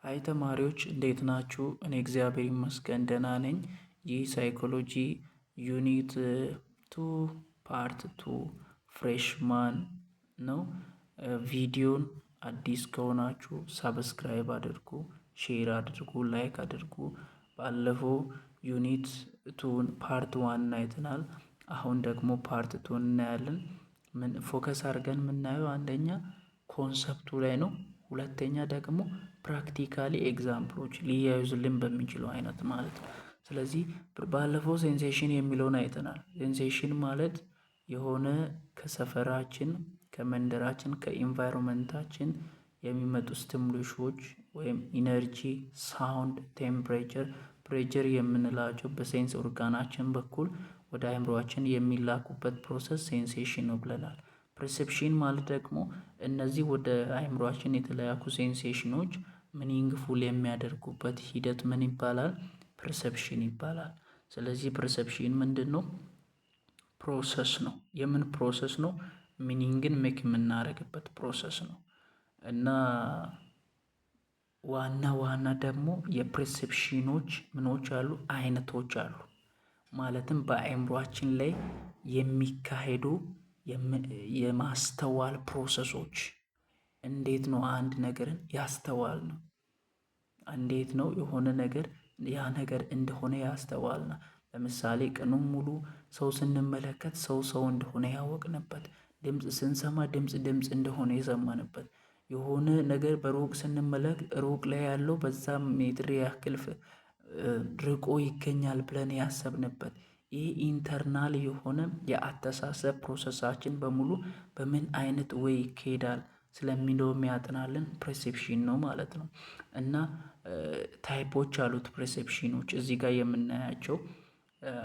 ሃይ ተማሪዎች እንዴት ናችሁ? እኔ እግዚአብሔር ይመስገን ደህና ነኝ። ይህ ሳይኮሎጂ ዩኒት ቱ ፓርት ቱ ፍሬሽማን ነው። ቪዲዮን አዲስ ከሆናችሁ ሳብስክራይብ አድርጉ፣ ሼር አድርጉ፣ ላይክ አድርጉ። ባለፈው ዩኒት ቱን ፓርት ዋን አይተናል። አሁን ደግሞ ፓርት ቱን እናያለን። ምን ፎከስ አድርገን የምናየው አንደኛ ኮንሰፕቱ ላይ ነው። ሁለተኛ ደግሞ ፕራክቲካሊ ኤግዛምፕሎች ሊያዩዝልን በሚችለው አይነት ማለት ነው። ስለዚህ ባለፈው ሴንሴሽን የሚለውን አይተናል። ሴንሴሽን ማለት የሆነ ከሰፈራችን፣ ከመንደራችን፣ ከኢንቫይሮንመንታችን የሚመጡ ስቲሙሌሽኖች ወይም ኢነርጂ፣ ሳውንድ፣ ቴምፕሬቸር፣ ፕሬቸር የምንላቸው በሴንስ ኦርጋናችን በኩል ወደ አእምሮአችን የሚላኩበት ፕሮሰስ ሴንሴሽን ነው ብለናል። ፐርሴፕሽን ማለት ደግሞ እነዚህ ወደ አእምሮአችን የተለያኩ ሴንሴሽኖች ሚኒንግፉል የሚያደርጉበት ሂደት ምን ይባላል? ፐርሰፕሽን ይባላል። ስለዚህ ፐርሰፕሽን ምንድን ነው? ፕሮሰስ ነው። የምን ፕሮሰስ ነው? ሚኒንግን ሜክ የምናደርግበት ፕሮሰስ ነው። እና ዋና ደግሞ የፐርሰፕሽኖች ምኖች አሉ፣ አይነቶች አሉ። ማለትም በአእምሯችን ላይ የሚካሄዱ የማስተዋል ፕሮሰሶች። እንዴት ነው አንድ ነገርን ያስተዋል ነው? እንዴት ነው የሆነ ነገር ያ ነገር እንደሆነ ያስተዋል ነው? ለምሳሌ ቀኑን ሙሉ ሰው ስንመለከት ሰው እንደሆነ ያወቅንበት፣ ድምፅ ስንሰማ ድምፅ እንደሆነ የሰማንበት፣ የሆነ ነገር በሩቅ ስንመለከት ሩቅ ላይ ያለው በዛ ሜትር ያክል ርቆ ይገኛል ብለን ያሰብንበት፣ ይህ ኢንተርናል የሆነ የአስተሳሰብ ፕሮሰሳችን በሙሉ በምን አይነት ወይ ይካሄዳል ስለሚለው የሚያጠናልን ፐርሴፕሽን ነው ማለት ነው። እና ታይፖች አሉት ፐርሴፕሽኖች እዚህ ጋር የምናያቸው።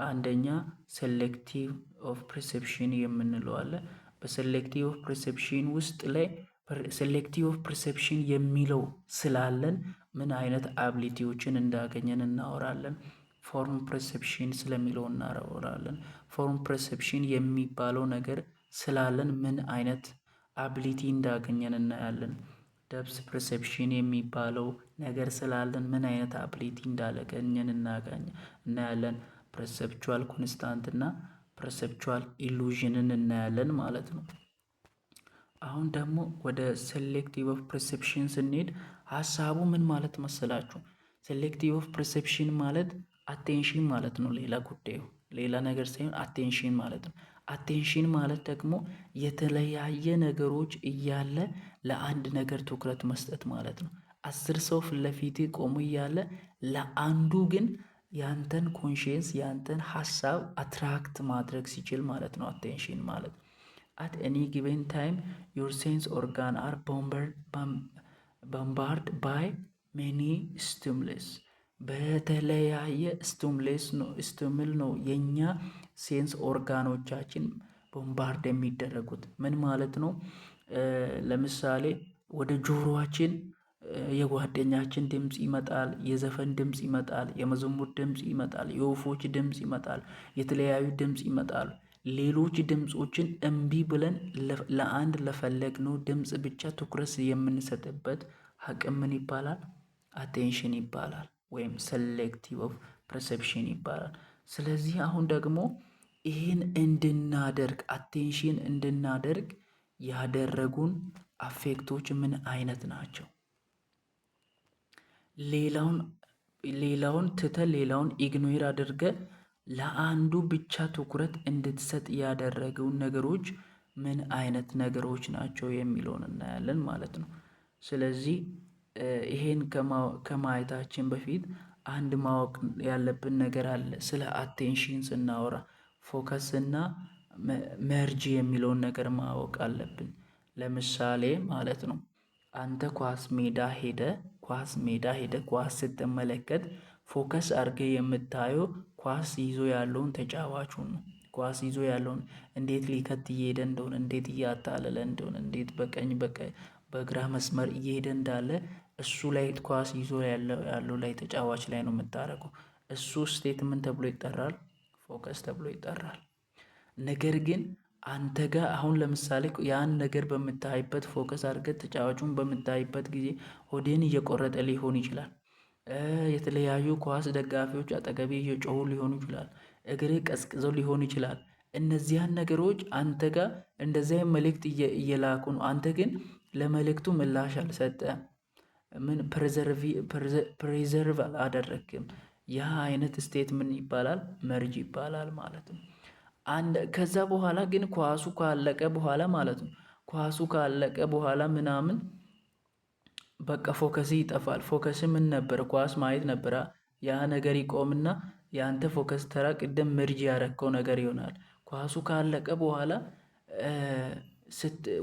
አንደኛ ሴሌክቲቭ ኦፍ ፐርሴፕሽን የምንለው አለ። በሴሌክቲቭ ኦፍ ፐርሴፕሽን ውስጥ ላይ ሴሌክቲቭ ኦፍ ፐርሴፕሽን የሚለው ስላለን ምን አይነት አቢሊቲዎችን እንዳገኘን እናወራለን። ፎርም ፐርሴፕሽን ስለሚለው እናወራለን። ፎርም ፐርሴፕሽን የሚባለው ነገር ስላለን ምን አይነት አቢሊቲ እንዳገኘን እናያለን። ደፕስ ፐርሴፕሽን የሚባለው ነገር ስላለን ምን አይነት አቢሊቲ እንዳገኘን እናያለን። ፐርሰፕቹዋል ኮንስታንት እና ፐርሰፕቹዋል ኢሉዥንን እናያለን ማለት ነው። አሁን ደግሞ ወደ ሴሌክቲቭ ኦፍ ፐርሴፕሽን ስንሄድ ሀሳቡ ምን ማለት መሰላችሁ? ሴሌክቲቭ ኦፍ ፐርሴፕሽን ማለት አቴንሽን ማለት ነው። ሌላ ጉዳዩ ሌላ ነገር ሳይሆን አቴንሽን ማለት ነው። አቴንሽን ማለት ደግሞ የተለያየ ነገሮች እያለ ለአንድ ነገር ትኩረት መስጠት ማለት ነው። 10 ሰው ፊት ለፊት ቆሞ እያለ ለአንዱ ግን ያንተን ኮንሽንስ ያንተን ሀሳብ አትራክት ማድረግ ሲችል ማለት ነው አቴንሽን ማለት። አት ኤኒ ጊቨን ታይም ዮር ሴንስ ኦርጋን አር ቦምባርድ ባይ ሜኒ ስቲሙለስ። በተለያየ ስቲሙል ነው የኛ ሴንስ ኦርጋኖቻችን ቦምባርድ የሚደረጉት። ምን ማለት ነው? ለምሳሌ ወደ ጆሮአችን የጓደኛችን ድምፅ ይመጣል፣ የዘፈን ድምፅ ይመጣል፣ የመዝሙር ድምፅ ይመጣል፣ የወፎች ድምፅ ይመጣል፣ የተለያዩ ድምፅ ይመጣሉ። ሌሎች ድምፆችን እምቢ ብለን ለአንድ ለፈለግነው ድምፅ ብቻ ትኩረት የምንሰጥበት አቅም ምን ይባላል? አቴንሽን ይባላል፣ ወይም ሴሌክቲቭ ኦፍ ፐርሴፕሽን ይባላል። ስለዚህ አሁን ደግሞ ይህን እንድናደርግ አቴንሽን እንድናደርግ ያደረጉን አፌክቶች ምን አይነት ናቸው? ሌላውን ትተህ ሌላውን ኢግኖር አድርገህ ለአንዱ ብቻ ትኩረት እንድትሰጥ ያደረገውን ነገሮች ምን አይነት ነገሮች ናቸው የሚለውን እናያለን ማለት ነው። ስለዚህ ይሄን ከማየታችን በፊት አንድ ማወቅ ያለብን ነገር አለ። ስለ አቴንሽን ስናወራ ፎከስ እና መርጅ የሚለውን ነገር ማወቅ አለብን። ለምሳሌ ማለት ነው አንተ ኳስ ሜዳ ሄደ ኳስ ስትመለከት ፎከስ አድርገህ የምታየው ኳስ ይዞ ያለውን ተጫዋቹን ነው። ኳስ ይዞ ያለውን እንዴት ሊከት እየሄደ እንደሆነ፣ እንዴት እያታለለ እንደሆነ፣ እንዴት በቀኝ በግራ መስመር እየሄደ እንዳለ እሱ ላይ ኳስ ይዞ ያለው ላይ ተጫዋች ላይ ነው የምታደርገው። እሱ ስቴት ምን ተብሎ ይጠራል? ፎከስ ተብሎ ይጠራል። ነገር ግን አንተ ጋር አሁን ለምሳሌ ያን ነገር በምታይበት ፎከስ አድርገህ ተጫዋቹን በምታይበት ጊዜ ሆዴን እየቆረጠ ሊሆን ይችላል። የተለያዩ ኳስ ደጋፊዎች አጠገቤ እየጮሁ ሊሆኑ ይችላል። እግሬ ቀዝቅዘው ሊሆን ይችላል። እነዚያን ነገሮች አንተ ጋር እንደዚያ መልእክት እየላኩ ነው። አንተ ግን ለመልእክቱ ምላሽ አልሰጠም። ምን ፕሬዘርቭ አላደረግም። ያ አይነት ስቴት ምን ይባላል? መርጅ ይባላል ማለት ነው። ከዛ በኋላ ግን ኳሱ ካለቀ በኋላ ማለት ነው። ኳሱ ካለቀ በኋላ ምናምን በቃ ፎከስ ይጠፋል። ፎከስ ምን ነበር? ኳስ ማየት ነበረ። ያ ነገር ይቆምና የአንተ ፎከስ ተራ ቅድም መርጅ ያረከው ነገር ይሆናል። ኳሱ ካለቀ በኋላ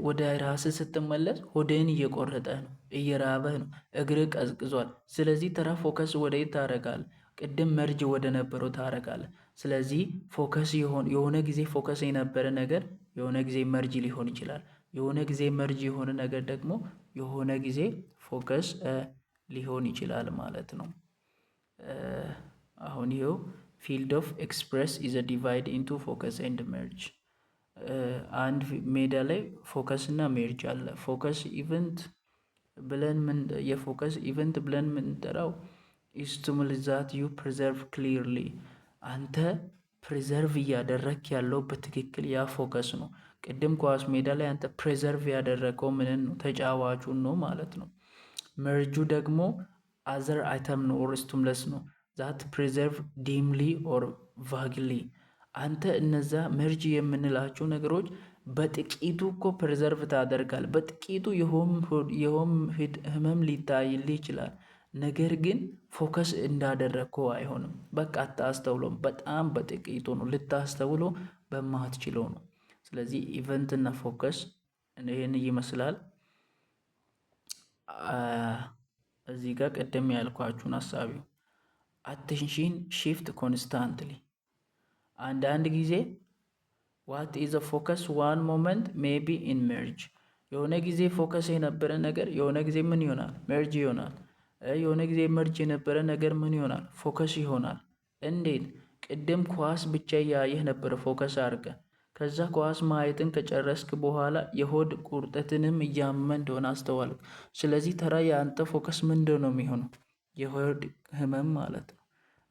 ወደ ራስህ ስትመለስ ሆድህን እየቆረጠህ ነው፣ እየራበህ ነው፣ እግርህ ቀዝቅዟል። ስለዚህ ተራ ፎከስ ወደ የት ታደርጋለህ? ቅድም መርጅ ወደ ነበረው ታደርጋለህ። ስለዚህ ፎከስ የሆነ ጊዜ ፎከስ የነበረ ነገር የሆነ ጊዜ መርጅ ሊሆን ይችላል። የሆነ ጊዜ መርጅ የሆነ ነገር ደግሞ የሆነ ጊዜ ፎከስ ሊሆን ይችላል ማለት ነው። አሁን ይኸው ፊልድ ኦፍ ኤክስፕረስ ኢዝ ዲቫይድ ኢንቱ ፎከስ ኤንድ መርጅ። አንድ ሜዳ ላይ ፎከስ እና ሜርጅ አለ። ፎከስ ኢቨንት ብለን የፎከስ ኢቨንት ብለን የምንጠራው ኢስቱሙል ዛት ዩ ፕሪዘርቭ ክሊርሊ። አንተ ፕሪዘርቭ እያደረግ ያለው በትክክል ያ ፎከስ ነው። ቅድም ኳስ ሜዳ ላይ አንተ ፕሪዘርቭ ያደረገው ምንን ነው? ተጫዋቹን ነው ማለት ነው። መርጁ ደግሞ አዘር አይተም ነው ኦር ስቱምለስ ነው ዛት ፕሪዘርቭ ዲምሊ ኦር ቫግሊ። አንተ እነዛ መርጅ የምንላቸው ነገሮች በጥቂቱ እኮ ፕሪዘርቭ ታደርጋል። በጥቂቱ የሆም ህመም ሊታይልህ ይችላል። ነገር ግን ፎከስ እንዳደረግከው አይሆንም። በቃ አታስተውሎም። በጣም በጥቂቱ ነው፣ ልታስተውሎ በማትችለው ነው። ስለዚህ ኢቨንት እና ፎከስ ይህን ይመስላል። እዚህ ጋር ቅድም ያልኳችሁን ሀሳቢው አቴንሽን ሺፍት ኮንስታንትሊ። አንዳንድ ጊዜ ዋት ኢዝ ፎከስ ዋን ሞመንት ሜቢ ኢን ሜርጅ። የሆነ ጊዜ ፎከስ የነበረ ነገር የሆነ ጊዜ ምን ይሆናል? ሜርጅ ይሆናል። የሆነ ጊዜ መርጅ የነበረ ነገር ምን ይሆናል? ፎከስ ይሆናል። እንዴት? ቅድም ኳስ ብቻ እያየህ ነበረ ፎከስ አድርገ። ከዛ ኳስ ማየትን ከጨረስክ በኋላ የሆድ ቁርጠትንም እያመመ እንደሆነ አስተዋልክ። ስለዚህ ተራ የአንተ ፎከስ ምንድን ነው የሚሆነው? የሆድ ህመም ማለት ነው።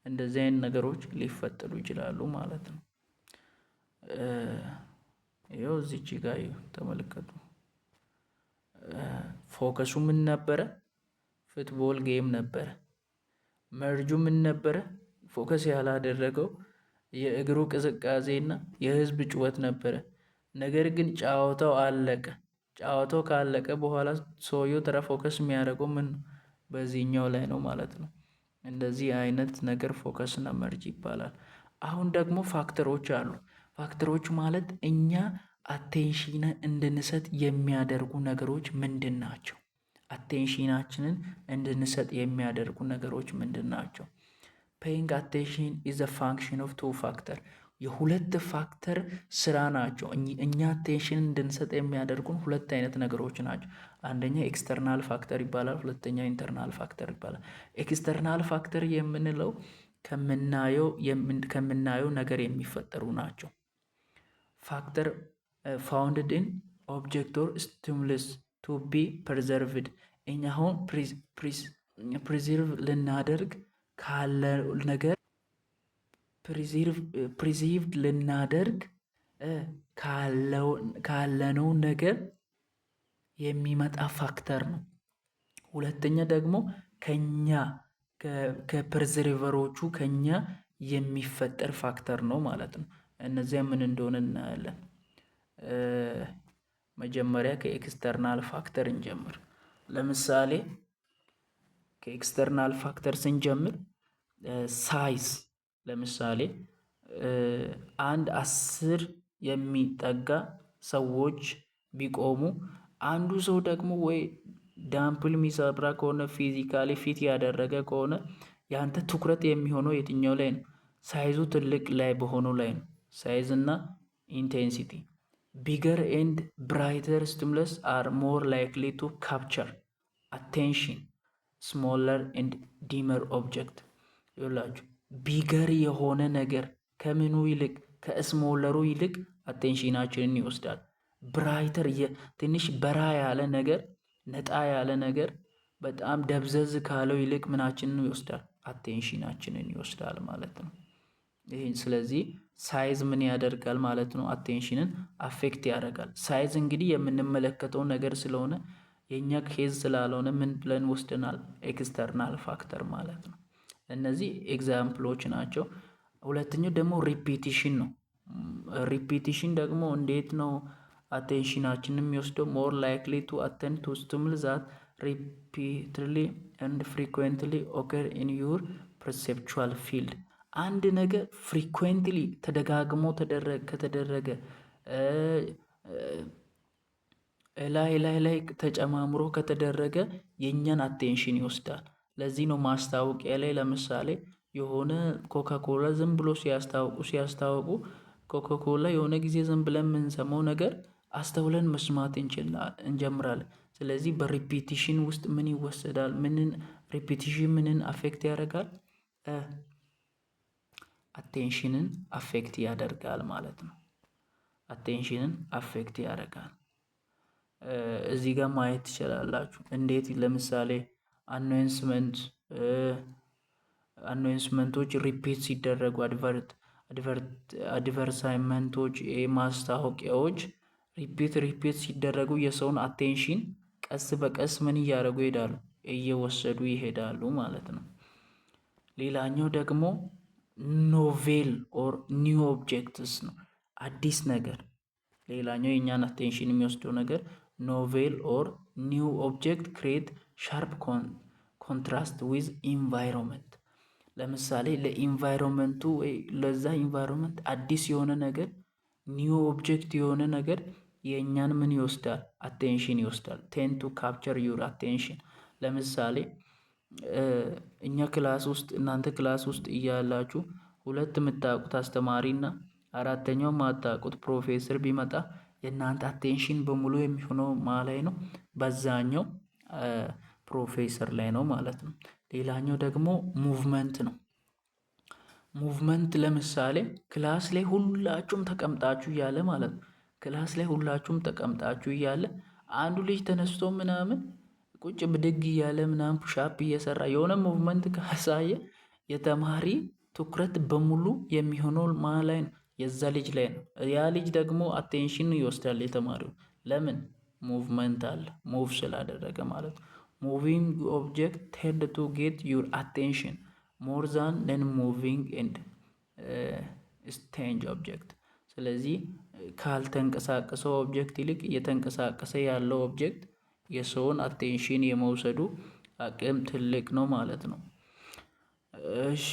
እንደዚህ አይነት ነገሮች ሊፈጠሩ ይችላሉ ማለት ነው። ይኸው እዚች ጋር ተመልከቱ። ፎከሱ ምን ነበረ? ፉትቦል ጌም ነበረ። መርጁ ምን ነበረ? ፎከስ ያላደረገው የእግሩ ቅዝቃዜና የህዝብ ጩኸት ነበረ። ነገር ግን ጨዋታው አለቀ። ጨዋታው ካለቀ በኋላ ሰውየው ተራ ፎከስ የሚያደርገው ምን በዚህኛው ላይ ነው ማለት ነው። እንደዚህ አይነት ነገር ፎከስ እና መርጅ ይባላል። አሁን ደግሞ ፋክተሮች አሉ። ፋክተሮች ማለት እኛ አቴንሽን እንድንሰጥ የሚያደርጉ ነገሮች ምንድን ናቸው? አቴንሽናችንን እንድንሰጥ የሚያደርጉ ነገሮች ምንድን ናቸው? ፔይንግ አቴንሽን ኢዝ አ ፋንክሽን ኦፍ ቱ ፋክተር። የሁለት ፋክተር ስራ ናቸው። እኛ አቴንሽን እንድንሰጥ የሚያደርጉን ሁለት አይነት ነገሮች ናቸው። አንደኛ ኤክስተርናል ፋክተር ይባላል። ሁለተኛ ኢንተርናል ፋክተር ይባላል። ኤክስተርናል ፋክተር የምንለው ከምናየው ነገር የሚፈጠሩ ናቸው። ፋክተር ፋውንድድ ኢን ኦብጀክት ኦር ስቲሙለስ ቱ ቢ ፕሪዘርቭድ። እኛ አሁን ፕሪዘርቭ ልናደርግ ካለው ነገር ፕሪዘርቭድ ልናደርግ ካለነው ነገር የሚመጣ ፋክተር ነው። ሁለተኛ ደግሞ ከኛ ከፕሪዘርቨሮቹ ከኛ የሚፈጠር ፋክተር ነው ማለት ነው። እነዚያ ምን እንደሆነ እናያለን። መጀመሪያ ከኤክስተርናል ፋክተር እንጀምር። ለምሳሌ ከኤክስተርናል ፋክተር ስንጀምር ሳይዝ፣ ለምሳሌ 10 የሚጠጋ ሰዎች ቢቆሙ አንዱ ሰው ደግሞ ወይ ዳምፕል የሚሰራ ከሆነ ፊዚካሊ ፊት ያደረገ ከሆነ ያንተ ትኩረት የሚሆነው የትኛው ላይ ነው? ሳይዙ ትልቅ ላይ በሆነው ላይ ነው። ሳይዝ እና ኢንቴንሲቲ። ቢገር ኤንድ ብራይተር ስቲሙለስ አር ሞር ላይክሊ ቱ ካፕቸር አቴንሽን ስሞለር ኤንድ ዲመር ኦብጀክት። ይላችሁ ቢገር የሆነ ነገር ከምኑ ይልቅ ከስሞለሩ ይልቅ አቴንሽናችንን ይወስዳል። ብራይተር ትንሽ በራ ያለ ነገር ነጣ ያለ ነገር በጣም ደብዘዝ ካለው ይልቅ ምናችንን ይወስዳል? አቴንሽናችንን ይወስዳል ማለት ነው። ይህን ስለዚህ ሳይዝ ምን ያደርጋል ማለት ነው? አቴንሽንን አፌክት ያደርጋል። ሳይዝ እንግዲህ የምንመለከተው ነገር ስለሆነ የእኛ ኬዝ ስላልሆነ ምን ብለን ወስደናል? ኤክስተርናል ፋክተር ማለት ነው። እነዚህ ኤግዛምፕሎች ናቸው። ሁለተኛው ደግሞ ሪፒቲሽን ነው። ሪፒቲሽን ደግሞ እንዴት ነው አቴንሽናችንን የሚወስደው? ሞር ላይክሊ ቱ አቴንድ ቱ ስቲሙል ዛት ሪፒትሊ ኤንድ ፍሪኩዌንትሊ ኦከር ኢን ዩር ፐርሴፕቹዋል ፊልድ። አንድ ነገር ፍሪኩዌንትሊ ተደጋግሞ ከተደረገ ላይ ተጨማምሮ ከተደረገ የእኛን አቴንሽን ይወስዳል። ለዚህ ነው ማስታወቂያ ላይ ለምሳሌ የሆነ ኮካኮላ ዝም ብሎ ሲያስታውቁ ኮካኮላ የሆነ ጊዜ ዝም ብለን የምንሰማው ነገር አስተውለን መስማት እንጀምራለን። ስለዚህ በሪፒቲሽን ውስጥ ምን ይወሰዳል? ሪፒቲሽን ምንን አፌክት ያደርጋል? አቴንሽንን አፌክት ያደርጋል ማለት ነው። አቴንሽንን አፌክት ያደርጋል። እዚህ ጋር ማየት ትችላላችሁ። እንዴት ለምሳሌ አናውንስመንቶች ሪፒት ሲደረጉ አድቨርታይዝመንቶች ማስታወቂያዎች ሪፒት ሲደረጉ የሰውን አቴንሽን ቀስ በቀስ ምን እያደረጉ ይሄዳሉ? እየወሰዱ ይሄዳሉ ማለት ነው። ሌላኛው ደግሞ ኖቬል ኦር ኒው ኦብጀክትስ ነው። አዲስ ነገር ሌላኛው የእኛን አቴንሽን የሚወስደው ነገር ኖቬል ኦር ኒው ኦብጀክት ክሬት ሻርፕ ኮንትራስት ዊዝ ኢንቫይሮንመንት። ለምሳሌ ለኢንቫይሮንመንቱ ወይ ለዛ ኢንቫይሮንመንት አዲስ የሆነ ነገር ኒው ኦብጀክት የሆነ ነገር የእኛን ምን ይወስዳል? አቴንሽን ይወስዳል። ቴን ቱ ካፕቸር ዩር አቴንሽን። ለምሳሌ እኛ ክላስ ውስጥ እናንተ ክላስ ውስጥ እያላችሁ ሁለት የምታውቁት አስተማሪና አራተኛው ማታውቁት ፕሮፌሰር ቢመጣ የእናንተ አቴንሽን በሙሉ የሚሆነው ላይ ነው? በዛኛው ፕሮፌሰር ላይ ነው ማለት ነው። ሌላኛው ደግሞ ሙቭመንት ነው። ሙቭመንት ለምሳሌ ክላስ ላይ ሁላችሁም ተቀምጣችሁ እያለ ማለት ነው። ክላስ ላይ ሁላችሁም ተቀምጣችሁ እያለ አንዱ ልጅ ተነስቶ ምናምን ቁጭ ብድግ እያለ ምናምን ፑሻፕ እየሰራ የሆነ ሙቭመንት ካሳየ የተማሪ ትኩረት በሙሉ የሚሆነው ላይ ነው? የዛ ልጅ ላይ ነው። ያ ልጅ ደግሞ አቴንሽን ይወስዳል የተማሪው። ለምን? ሙቭመንት አለ፣ ሙቭ ስላደረገ ማለት ነው። ሙቪንግ ኦብጀክት ቴንድ ቱ ጌት ዩር አቴንሽን ሞር ዛን ነን ሙቪንግ ኤንድ ስቴንጅ ኦብጀክት። ስለዚህ ካልተንቀሳቀሰው ኦብጀክት ይልቅ እየተንቀሳቀሰ ያለው ኦብጀክት የሰውን አቴንሽን የመውሰዱ አቅም ትልቅ ነው ማለት ነው። እሺ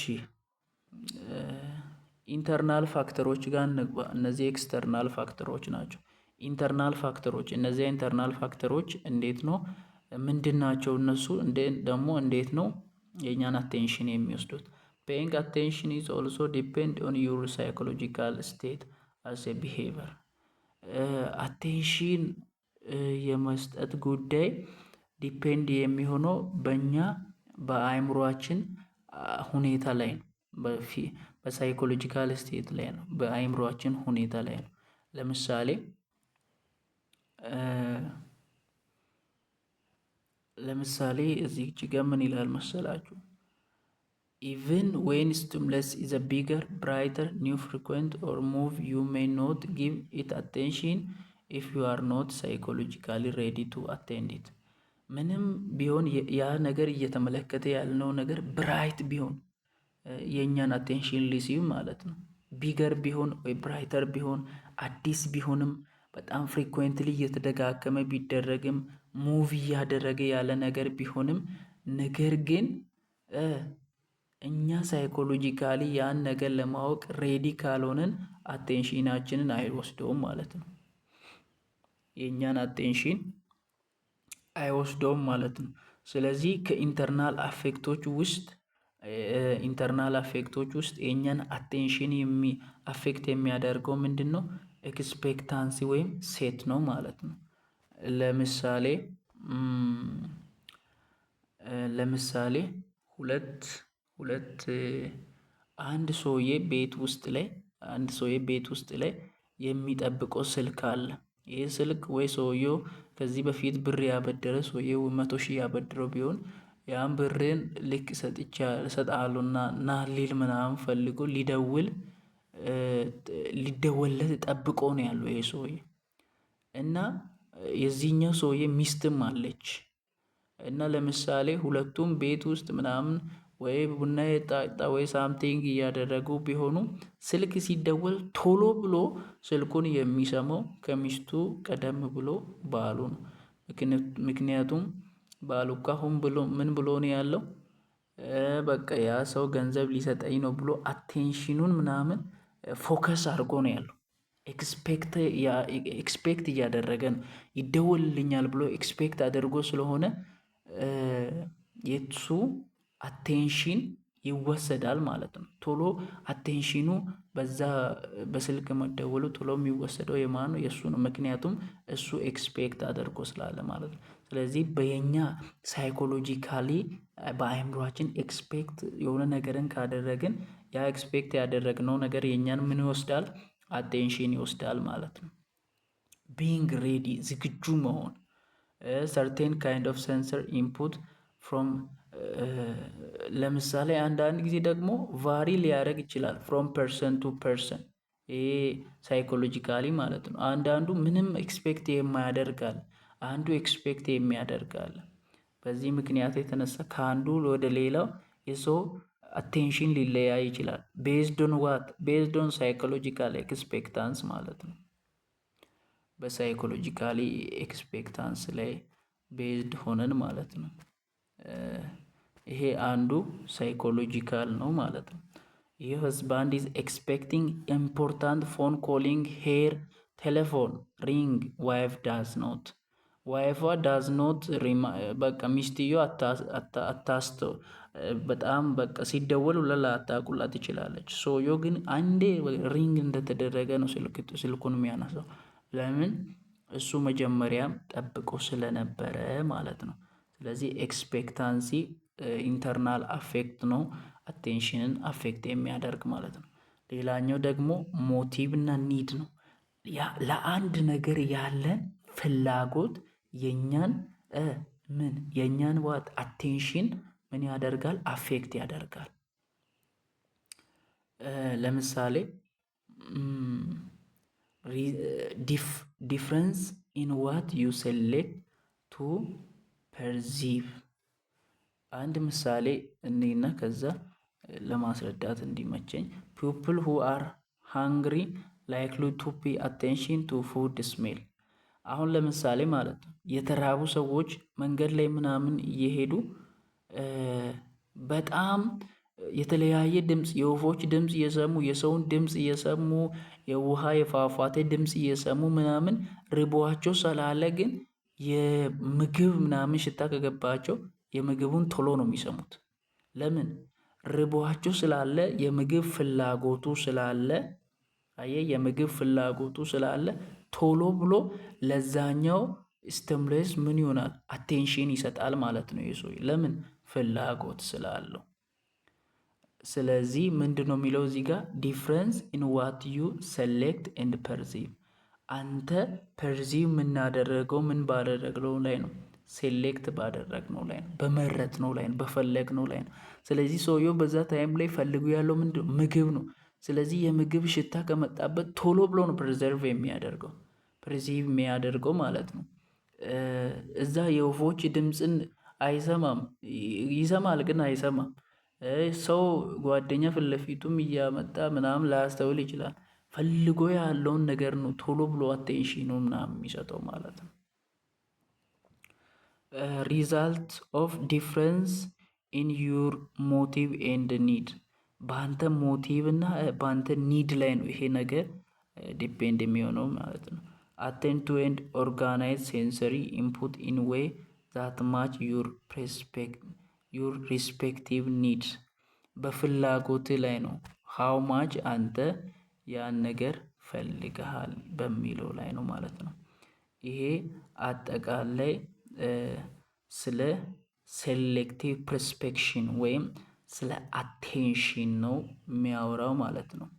ኢንተርናል ፋክተሮች ጋር እንግባ። እነዚህ ኤክስተርናል ፋክተሮች ናቸው። ኢንተርናል ፋክተሮች፣ እነዚህ ኢንተርናል ፋክተሮች እንዴት ነው ምንድን ናቸው? እነሱ ደግሞ እንዴት ነው የእኛን አቴንሽን የሚወስዱት? ፔይንግ አቴንሽን ኢዝ ኦልሶ ዲፔንድ ኦን ዩር ሳይኮሎጂካል ስቴት አስ ኤ ቢሄቨር። አቴንሽን የመስጠት ጉዳይ ዲፔንድ የሚሆነው በእኛ በአእምሯችን ሁኔታ ላይ ነው። በሳይኮሎጂካል ስቴት ላይ ነው፣ በአእምሯችን ሁኔታ ላይ ነው። ለምሳሌ እዚህ ጋር ምን ይላል መሰላችሁ? ኢቭን ዌን ስቲሙለስ ኢዝ አ ቢገር ብራይተር ኒው ፍሪኩዌንት ኦር ሙቭ ዩ ሜይ ኖት ጊቭ ኢት አቴንሽን ኢፍ ዩ አር ኖት ሳይኮሎጂካሊ ሬዲ ቱ አቴንድ ኢት። ምንም ቢሆን ያ ነገር እየተመለከተ ያልነው ነገር ብራይት ቢሆን የእኛን አቴንሽን ሊሲብ ማለት ነው። ቢገር ቢሆን ወይ ብራይተር ቢሆን አዲስ ቢሆንም በጣም ፍሪኩዌንትሊ እየተደጋገመ ቢደረግም ሙቭ እያደረገ ያለ ነገር ቢሆንም ነገር ግን እኛ ሳይኮሎጂካሊ ያን ነገር ለማወቅ ሬዲ ካልሆነን አቴንሽናችንን አይወስደውም ማለት ነው። የእኛን አቴንሽን አይወስደውም ማለት ነው። ስለዚህ ከኢንተርናል አፌክቶች ውስጥ የእኛን አቴንሽን አፌክት የሚያደርገው ምንድን ነው? ኤክስፔክታንሲ ወይም ሴት ነው ማለት ነው። ለምሳሌ አንድ ሰውዬ ቤት ውስጥ ላይ የሚጠብቀው ስልክ አለ። ይህ ስልክ ወይ ሰውየው ከዚህ በፊት ብር ያበደረ ሰውየው 100,000 ያበድረው ቢሆን ያን ብርን ልክ እሰጥሃለሁና ና ሊል ምናምን ፈልጎ ሊደወልለት ጠብቆ ነው ያለው ይሄ ሰውዬ። እና የዚህኛው ሰውዬ ሚስትም አለች። እና ለምሳሌ ሁለቱም ቤት ውስጥ ምናምን ወይ ቡና የጣጣ ወይ ሳምቲንግ እያደረጉ ቢሆኑ ስልክ ሲደወል ቶሎ ብሎ ስልኩን የሚሰማው ከሚስቱ ቀደም ብሎ ባሉ ነው። ምክንያቱም ባሉ ካሁን ብሎ ምን ብሎ ነው ያለው? በቃ ያ ሰው ገንዘብ ሊሰጠኝ ነው ብሎ አቴንሽኑን ምናምን ፎከስ አድርጎ ነው ያለው። ኤክስፔክት እያደረገ ነው ይደወልልኛል ብሎ ኤክስፔክት አድርጎ ስለሆነ የሱ አቴንሽን ይወሰዳል ማለት ነው። ቶሎ አቴንሽኑ በዛ በስልክ መደወሉ ቶሎ የሚወሰደው የማን ነው? የእሱ ነው። ምክንያቱም እሱ ኤክስፔክት አድርጎ ስላለ ማለት ነው። ስለዚህ በየኛ ሳይኮሎጂካሊ በአእምሯችን ኤክስፔክት የሆነ ነገርን ካደረግን ያ ኤክስፔክት ያደረግነው ነገር የኛን ምን ይወስዳል? አቴንሽን ይወስዳል ማለት ነው። ቢንግ ሬዲ ዝግጁ መሆን ሰርቴን ካይንድ ኦፍ ሴንሰር ኢንፑት ፍሮም ለምሳሌ አንዳንድ ጊዜ ደግሞ ቫሪ ሊያደርግ ይችላል ፍሮም ፐርሰን ቱ ፐርሰን። ይሄ ሳይኮሎጂካሊ ማለት ነው። አንዳንዱ ምንም ኤክስፔክት የማያደርጋል፣ አንዱ ኤክስፔክት የሚያደርጋል። በዚህ ምክንያት የተነሳ ከአንዱ ወደ ሌላው የሰው አቴንሽን ሊለያይ ይችላል። ቤዝድ ኦን ዋት? ቤዝድ ኦን ሳይኮሎጂካል ኤክስፔክታንስ ማለት ነው። በሳይኮሎጂካሊ ኤክስፔክታንስ ላይ ቤዝድ ሆነን ማለት ነው። ይሄ አንዱ ሳይኮሎጂካል ነው ማለት ነው። ይህ ህዝባንድ ኢዝ ኤክስፔክቲንግ ኢምፖርታንት ፎን ኮሊንግ ሄር ቴሌፎን ሪንግ ዋይፍ ዳዝ ኖት። ዋይፏ ዳዝ ኖት በቃ ሚስትዮ አታስተው በጣም በቃ ሲደወል ውለላ አታቁላት ትችላለች። ሰውየው ግን አንዴ ሪንግ እንደተደረገ ነው ስልኩን የሚያነሳው። ለምን? እሱ መጀመሪያም ጠብቆ ስለነበረ ማለት ነው። ስለዚህ ኤክስፔክታንሲ ኢንተርናል አፌክት ነው፣ አቴንሽንን አፌክት የሚያደርግ ማለት ነው። ሌላኛው ደግሞ ሞቲቭ እና ኒድ ነው። ለአንድ ነገር ያለን ፍላጎት የኛን የኛን ዋት አቴንሽን ምን ያደርጋል? አፌክት ያደርጋል። ለምሳሌ ዲፍረንስ ኢን ዋት ዩ ሴሌክት ቱ ፐርዚቭ። አንድ ምሳሌ እኔና ከዛ ለማስረዳት እንዲመቸኝ ፒፕል ሁ አር ሃንግሪ ላይክሊ ቱ ፔ አቴንሽን ቱ ፉድ ስሜል። አሁን ለምሳሌ ማለት ነው የተራቡ ሰዎች መንገድ ላይ ምናምን እየሄዱ በጣም የተለያየ ድምፅ የወፎች ድምፅ እየሰሙ የሰውን ድምፅ እየሰሙ የውሃ የፏፏቴ ድምፅ እየሰሙ ምናምን ርቧቸው ስላለ ግን የምግብ ምናምን ሽታ ከገባቸው የምግቡን ቶሎ ነው የሚሰሙት። ለምን? ርቧቸው ስላለ የምግብ ፍላጎቱ ስላለ የምግብ ፍላጎቱ ስላለ ቶሎ ብሎ ለዛኛው ስቲሙለስ ምን ይሆናል? አቴንሽን ይሰጣል ማለት ነው የሰው ለምን? ፍላጎት ስላለው። ስለዚህ ምንድነው የሚለው እዚህ ጋር ዲፍረንስ ኢን ዋት ዩ ሴሌክት ኤንድ ፐርሲቭ። አንተ ፐርሲቭ የምናደረገው ምን ባደረግነው ላይ ነው? ሴሌክት ባደረግነው ላይ ነው፣ በመረጥነው ላይ ነው፣ በፈለግነው ላይ ነው። ስለዚህ ሰውየው በዛ ታይም ላይ ፈልጉ ያለው ምንድነው? ምግብ ነው። ስለዚህ የምግብ ሽታ ከመጣበት ቶሎ ብሎ ነው ፕሪዘርቭ የሚያደርገው ፕሪሲቭ የሚያደርገው ማለት ነው። እዛ የወፎች ድምፅን አይሰማም። ይሰማል ግን አይሰማም። ሰው ጓደኛ ፊት ለፊቱም እያመጣ ምናምን ላያስተውል ይችላል። ፈልጎ ያለውን ነገር ነው ቶሎ ብሎ አቴንሽኑ ምናምን የሚሰጠው ማለት ነው። ሪዛልት ኦፍ ዲፍረንስ ኢን ዩር ሞቲቭ ኤንድ ኒድ። በአንተ ሞቲቭ እና በአንተ ኒድ ላይ ነው ይሄ ነገር ዲፔንድ የሚሆነው ማለት ነው። አቴንድ ቱ ኤንድ ኦርጋናይዝ ሴንሰሪ ኢንፑት ኢን ዌይ ዛት ማች ዩር ሪስፔክቲቭ ኒድስ። በፍላጎት ላይ ነው ሃው ማች አንተ ያን ነገር ፈልገሃል በሚለው ላይ ነው ማለት ነው። ይሄ አጠቃላይ ስለ ሴሌክቲቭ ፐርስፔክሽን ወይም ስለ አቴንሽን ነው የሚያወራው ማለት ነው።